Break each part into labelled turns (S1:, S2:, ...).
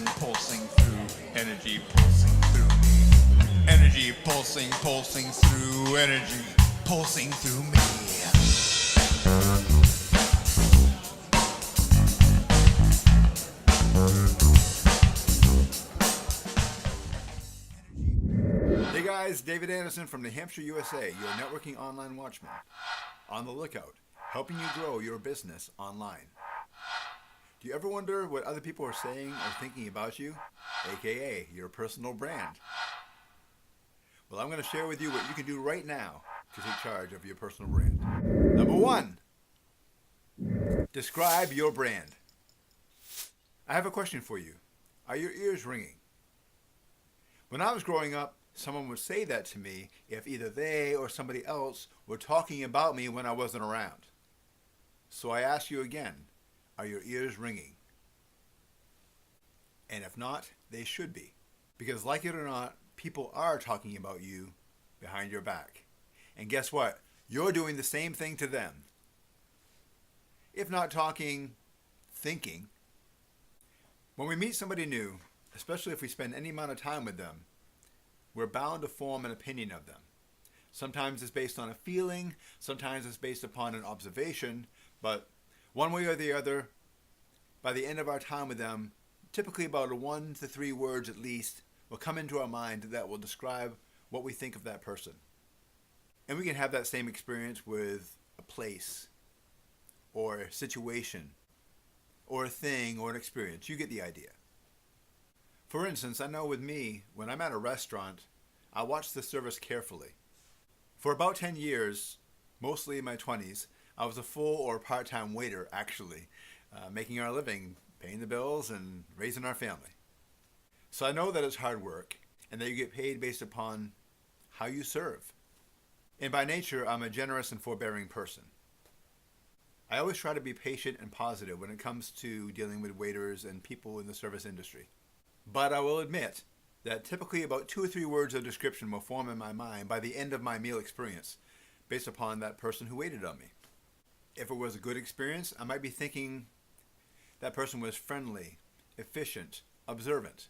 S1: pulsing, pulsing through, energy pulsing through me. Energy pulsing, pulsing through, energy pulsing through me.
S2: Hey guys, David Anderson from New Hampshire, USA, your networking online watchman. On the lookout, helping you grow your business online. Do you ever wonder what other people are saying or thinking about you, aka your personal brand? Well, I'm going to share with you what you can do right now to take charge of your personal brand. Number 1, describe your brand. I have a question for you. Are your ears ringing? When I was growing up, someone would say that to me if either they or somebody else were talking about me when I wasn't around. So I ask you again, are your ears ringing? And if not, they should be. Because like it or not, people are talking about you behind your back. And guess what? You're doing the same thing to them. If not talking, thinking. When we meet somebody new, especially if we spend any amount of time with them, we're bound to form an opinion of them. Sometimes it's based on a feeling, sometimes it's based upon an observation, but one way or the other, by the end of our time with them, typically about 1 to 3 words at least will come into our mind that will describe what we think of that person. And we can have that same experience with a place, or a situation, or a thing, or an experience. You get the idea. For instance, I know with me, when I'm at a restaurant, I watch the service carefully. For about 10 years, mostly in my 20s, I was a full or part-time waiter, actually, making our living, paying the bills, and raising our family. So I know that it's hard work, and that you get paid based upon how you serve. And by nature, I'm a generous and forbearing person. I always try to be patient and positive when it comes to dealing with waiters and people in the service industry. But I will admit that typically about 2 or 3 words of description will form in my mind by the end of my meal experience, based upon that person who waited on me. If it was a good experience, I might be thinking that person was friendly, efficient, observant.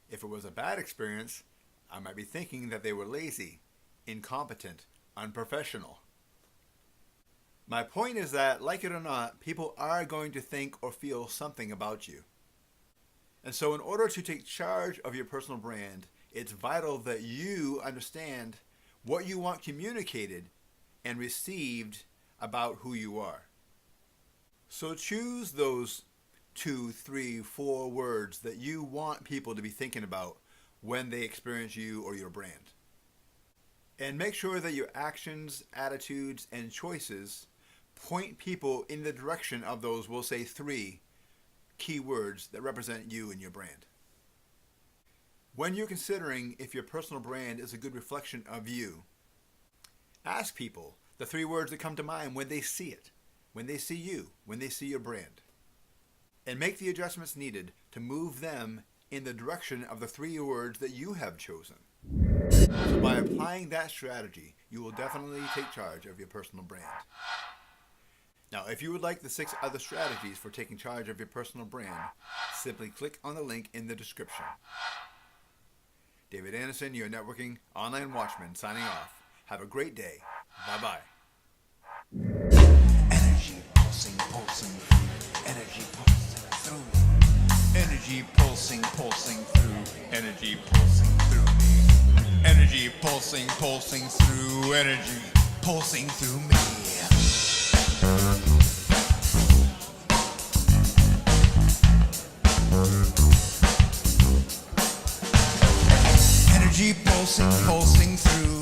S2: If it was a bad experience, I might be thinking that they were lazy, incompetent, unprofessional. My point is that, like it or not, people are going to think or feel something about you. And so in order to take charge of your personal brand, it's vital that you understand what you want communicated and received about who you are. So choose those 2, 3, 4 words that you want people to be thinking about when they experience you or your brand. And make sure that your actions, attitudes, and choices point people in the direction of those, we'll say 3, key words that represent you and your brand. When you're considering if your personal brand is a good reflection of you, ask people the 3 words that come to mind when they see it, when they see you, when they see your brand. And make the adjustments needed to move them in the direction of the 3 words that you have chosen. So by applying that strategy, you will definitely take charge of your personal brand. Now, if you would like the 6 other strategies for taking charge of your personal brand, simply click on the link in the description. David Anderson, your networking online watchman, signing off. Have a great day. Bye-bye.
S1: Energy pulsing, pulsing through, energy pulsing through. Energy pulsing, pulsing through, energy pulsing through. Energy pulsing, pulsing through, energy pulsing through me. Energy pulsing, pulsing through.